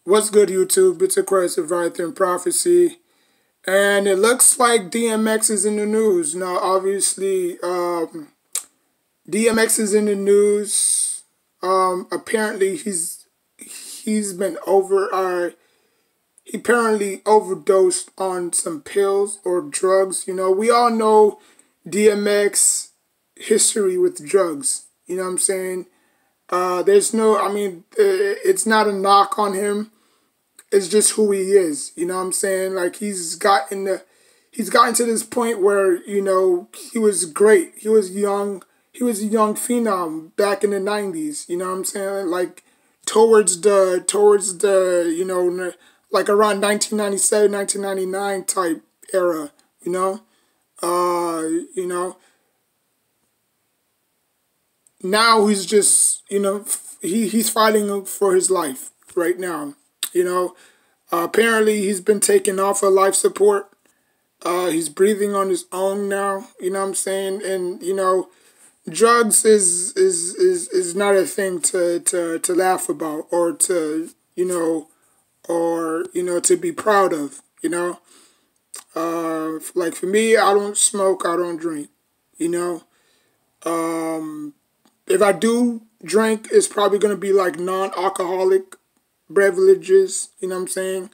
What's good, YouTube? It's a Christ of Right Prophecy. And it looks like DMX is in the news. Now, obviously, DMX is in the news. Apparently, he's been he apparently overdosed on some pills or drugs. You know, we all know DMX history with drugs. You know what I'm saying? It's not a knock on him. It's just who he is. You know what I'm saying? Like he's gotten to this point where, you know, he was great. He was young. He was a young phenom back in the 90s. You know what I'm saying? Like towards the like around 1997, 1999 type era. You know, you know. Now he's just, you know, he's fighting for his life right now. You know, apparently he's been taken off of life support. He's breathing on his own now. You know what I'm saying? And you know, drugs is not a thing to laugh about or to to be proud of. You know, like for me, I don't smoke. I don't drink. You know, if I do drink, it's probably gonna be like non-alcoholic beverages, you know what I'm saying?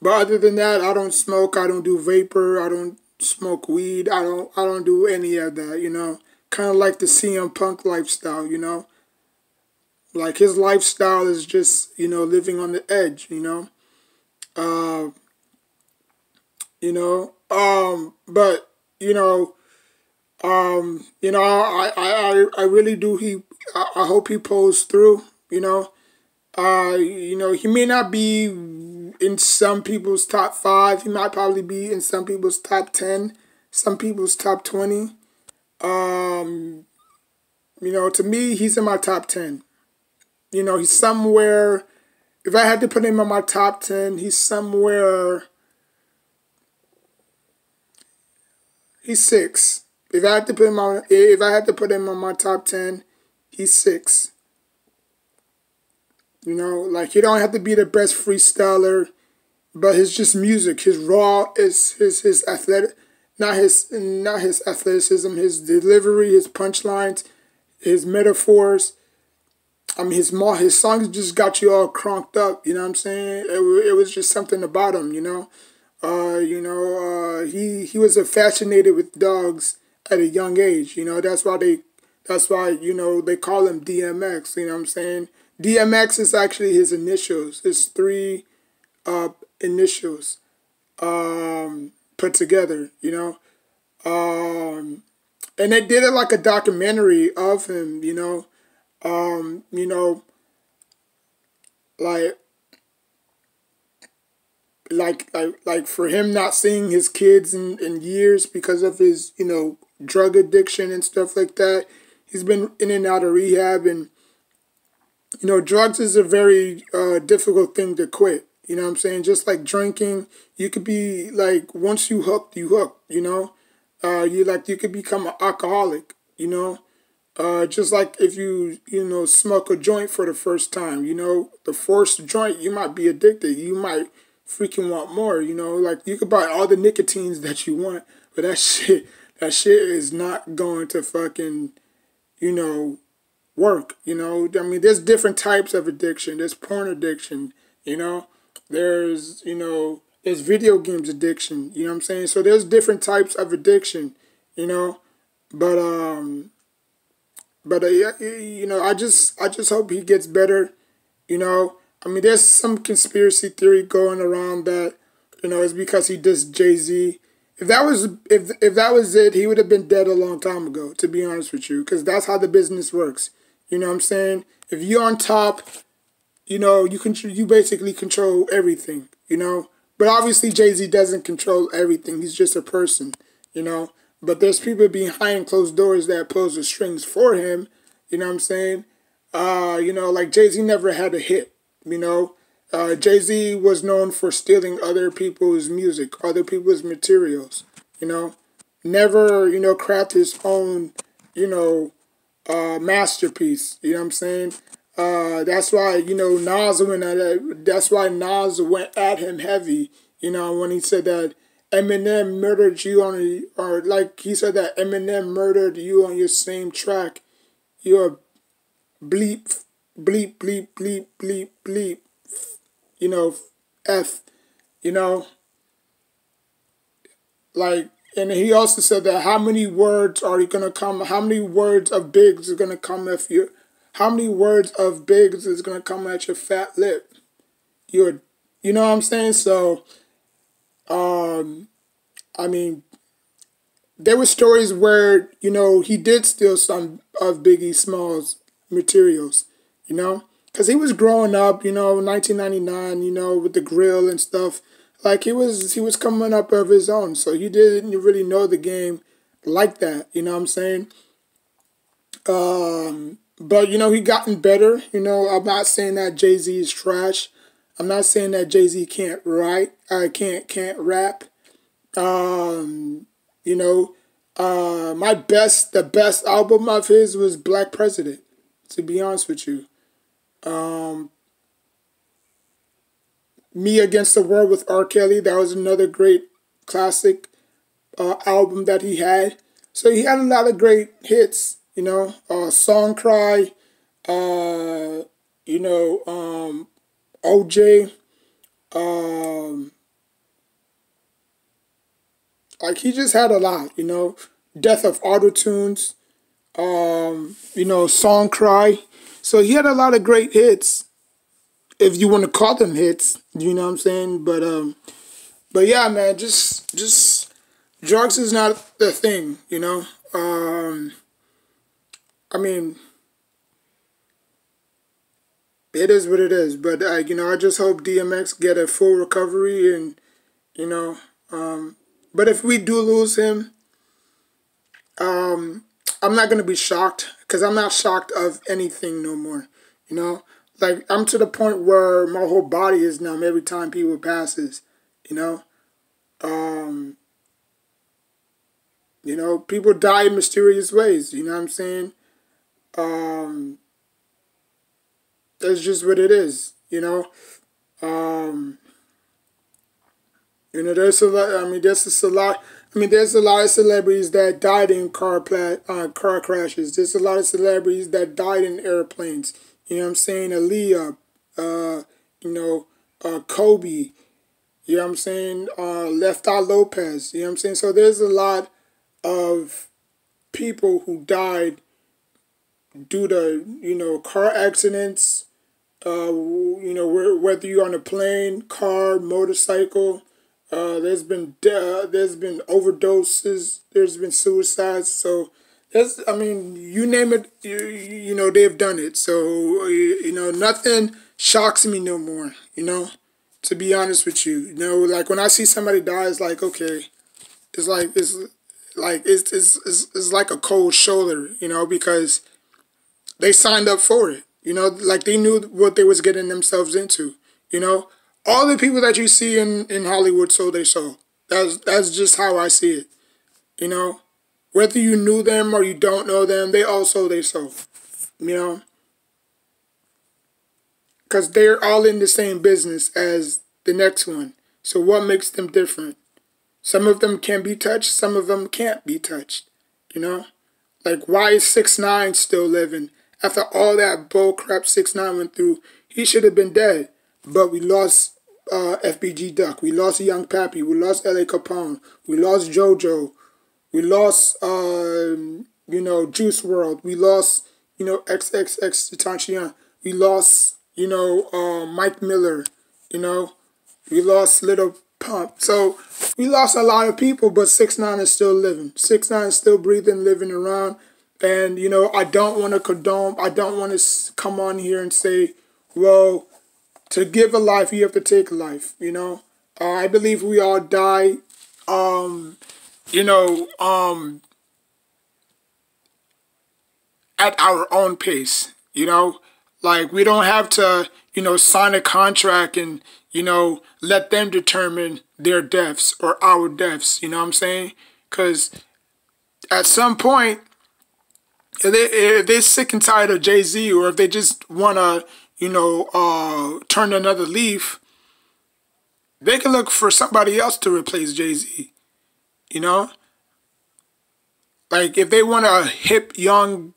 But other than that, I don't smoke, I don't do vapor, I don't smoke weed, I don't do any of that, you know? Kind of like the CM Punk lifestyle, you know? Like his lifestyle is just, you know, living on the edge, you know? But I really do. I hope he pulls through. You know, he may not be in some people's top 5. He might probably be in some people's top 10, some people's top 20. To me, he's in my top 10. You know, he's somewhere. If I had to put him in my top 10, he's somewhere. He's 6. If I had to put him on my top 10, he's 6. You know, like he don't have to be the best freestyler, but his just music, his raw is his athletic, not his athleticism, his delivery, his punchlines, his metaphors. I mean, his songs just got you all crunked up. You know what I'm saying? It was just something about him. You know, he was fascinated with dogs at a young age. You know, that's why they call him DMX. You know what I'm saying? DMX is actually his initials. His 3 initials put together, you know. And they did it like a documentary of him, you know. Like for him not seeing his kids in years because of his, you know, drug addiction and stuff like that. He's been in and out of rehab, and you know, drugs is a very difficult thing to quit. You know what I'm saying? Just like drinking, you could be like, once you hooked, you know. You could become an alcoholic, you know. Just like if you smoke a joint for the first time, you know, the first joint, you might be addicted. You might freaking want more, you know. Like you could buy all the nicotines that you want, but that shit is not going to fucking, you know, work, you know. I mean, there's different types of addiction. There's porn addiction, you know. There's video games addiction, you know what I'm saying? So there's different types of addiction, you know. But you know, I just hope he gets better, you know. I mean, there's some conspiracy theory going around that, you know, it's because he dissed Jay-Z. If that was it, he would have been dead a long time ago, to be honest with you, because that's how the business works. You know what I'm saying? If you're on top, you know, you basically control everything, you know. But obviously Jay-Z doesn't control everything. He's just a person, you know. But there's people behind closed doors that pulls the strings for him, you know what I'm saying? You know, like Jay-Z never had a hit, you know. Jay-Z was known for stealing other people's music, other people's materials, you know. Never, you know, craft his own, you know, masterpiece, you know what I'm saying? That's why, Nas went that's why Nas went at him heavy, when he said that Eminem murdered you or like he said that Eminem murdered you on your same track. You're bleep, bleep, bleep, bleep, bleep, bleep, F, you know, like, and he also said that how many words are you gonna come? How many words of Biggs is gonna come if you? How many words of Biggs is gonna come at your fat lip? You know what I'm saying? So, I mean, there were stories where he did steal some of Biggie Smalls materials, because he was growing up, 1999, with the grill and stuff. Like he was coming up of his own, so he didn't really know the game like that. You know what I'm saying? But he gotten better. I'm not saying that Jay-Z is trash. I'm not saying that Jay-Z can't write. Can't rap. The best album of his was Black President. To be honest with you, Me Against the World with R. Kelly, that was another great classic album that he had. So he had a lot of great hits, Song Cry, OJ, like he just had a lot, Death of Autotunes, Song Cry. So he had a lot of great hits, if you want to call them hits, you know what I'm saying? But yeah, man, just drugs is not the thing, I mean, it is what it is. But I just hope DMX get a full recovery, and but if we do lose him, I'm not gonna be shocked, because I'm not shocked of anything no more, Like, I'm to the point where my whole body is numb every time people passes, People die in mysterious ways, you know what I'm saying? That's just what it is, There's a lot, there's a lot of celebrities that died in car crashes. There's a lot of celebrities that died in airplanes. You know what I'm saying? Aaliyah, Kobe, you know what I'm saying? Left Eye Lopez, you know what I'm saying? So there's a lot of people who died due to, car accidents, whether you're on a plane, car, motorcycle. There's been overdoses, there's been suicides, so you name it, they've done it. So, nothing shocks me no more, to be honest with you. Like when I see somebody die, it's like, okay, it's like a cold shoulder, because they signed up for it, like they knew what they was getting themselves into, All the people that you see in Hollywood sold their soul. That's just how I see it, Whether you knew them or you don't know them, they all sold their soul, Because they're all in the same business as the next one. So what makes them different? Some of them can be touched, some of them can't be touched, Like, why is 6ix9ine still living? After all that bull crap 6ix9ine went through, he should have been dead. But we lost FBG Duck, we lost Young Pappy, we lost L.A. Capone, we lost JoJo, we lost, Juice WRLD, we lost, XXXTentacion, we lost, Mike Miller, we lost Little Pump. So we lost a lot of people, but 6ix9ine is still living. 6ix9ine is still breathing, living around. And, I don't want to condone, I don't want to come on here and say, well, to give a life, you have to take a life, I believe we all die, at our own pace, Like, we don't have to, sign a contract and, let them determine their deaths or our deaths, you know what I'm saying? Because at some point, if they're sick and tired of Jay-Z, or if they just want to, turn another leaf, they can look for somebody else to replace Jay-Z, you know? Like, if they want a hip, young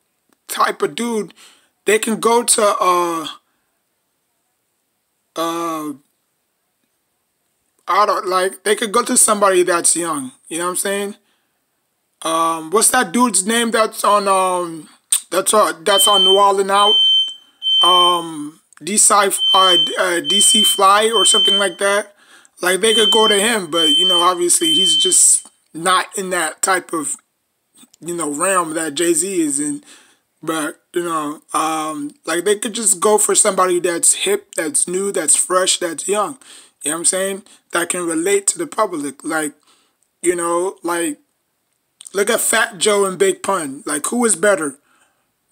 type of dude, they can go to, they could go to somebody that's young, you know what I'm saying? What's that dude's name that's on, that's on Wildin' Out? DC Fly or something like that. Like, they could go to him, but, obviously he's just not in that type of, realm that Jay-Z is in. But, like, they could just go for somebody that's hip, that's new, that's fresh, that's young. You know what I'm saying? That can relate to the public. Like, like, look at Fat Joe and Big Pun. Like, who is better?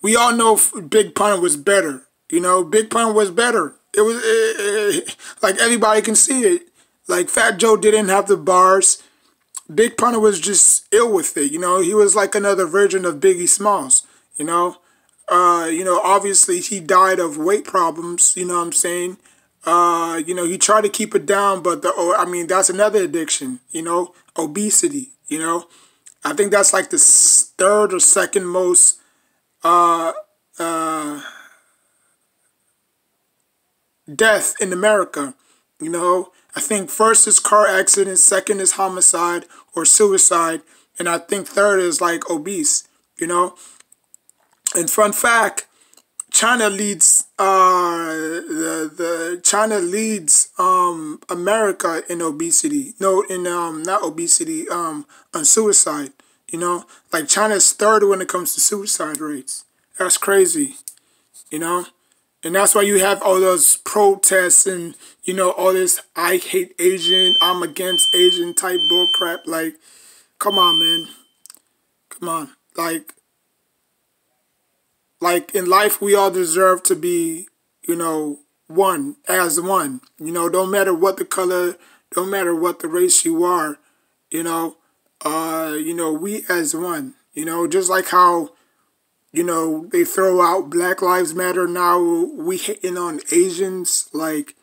We all know Big Pun was better. Big Pun was better. It was, like, everybody can see it. Like, Fat Joe didn't have the bars. Big Pun was just ill with it. He was like another version of Biggie Smalls. Obviously he died of weight problems. You know what I'm saying? He tried to keep it down, but that's another addiction. Obesity. I think that's like the third or second most death in America. I think first is car accident, second is homicide or suicide, and I think third is like obese. And fun fact, China leads China leads America in obesity. No, in not obesity, on suicide. Like, China's third when it comes to suicide rates. That's crazy. And that's why you have all those protests and, all this I hate Asian, I'm against Asian type bullcrap. Like, come on, man. Come on. Like, in life, we all deserve to be, one, as one. Don't matter what the color, don't matter what the race you are, we as one. Just like how, they throw out Black Lives Matter now, we hitting on Asians. Like,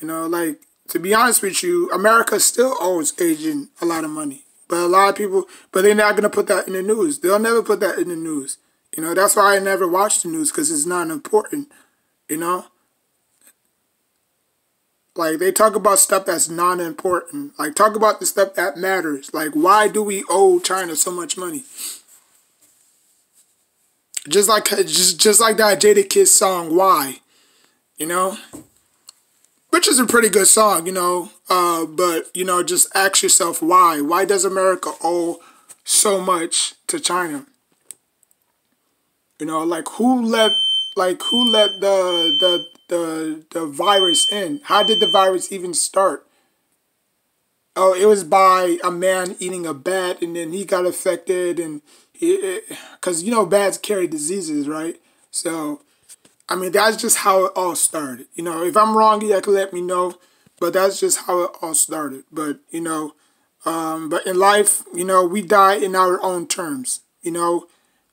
like, to be honest with you, America still owes Asian a lot of money. But a lot of people, but they're not going to put that in the news. They'll never put that in the news. That's why I never watch the news, because it's not important, Like, they talk about stuff that's not important. Like, talk about the stuff that matters. Like, why do we owe China so much money? Just like that Jadakiss song, Why? Which is a pretty good song, but, just ask yourself why. Why does America owe so much to China? Like, who let the virus in? How did the virus even start? Oh, it was by a man eating a bat, and then he got affected, and because bats carry diseases, right? So, that's just how it all started. If I'm wrong, you can let me know, but that's just how it all started. But but in life, we die in our own terms.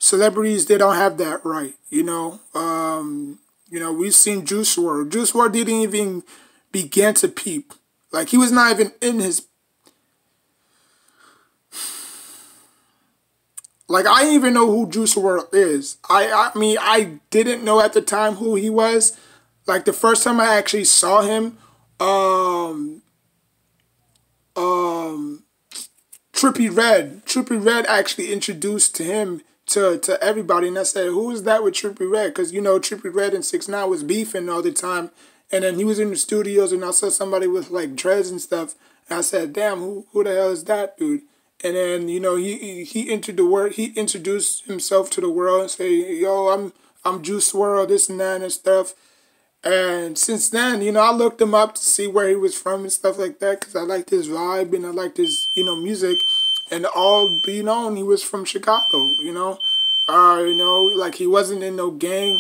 Celebrities, they don't have that right, we've seen Juice WRLD. Juice WRLD didn't even begin to peep. Like, he was not even in his... Like, I didn't even know who Juice WRLD is. I didn't know at the time who he was. Like, the first time I actually saw him, Trippie Redd actually introduced him to everybody, and I said, who is that with Trippie Redd? Because, Trippie Redd and 6ix9ine was beefing all the time, and then he was in the studios, and I saw somebody with, like, dreads and stuff, and I said, damn, who the hell is that dude? And then, he introduced himself to the world and say, yo, I'm Juice WRLD, this and that and stuff. And since then, I looked him up to see where he was from and stuff like that, because I liked his vibe and I liked his, music. And all be known, he was from Chicago, like, he wasn't in no gang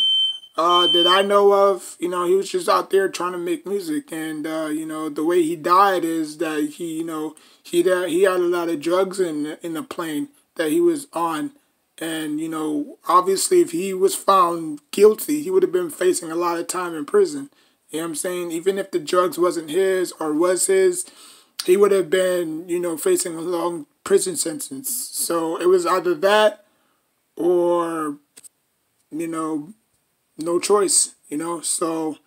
that I know of. He was just out there trying to make music. And, the way he died is that he had a lot of drugs in the plane that he was on. And, you know, obviously if he was found guilty, he would have been facing a lot of time in prison. You know what I'm saying? Even if the drugs wasn't his or was his, he would have been, you know, facing a long prison sentence. So it was either that or, you know, no choice, you know. So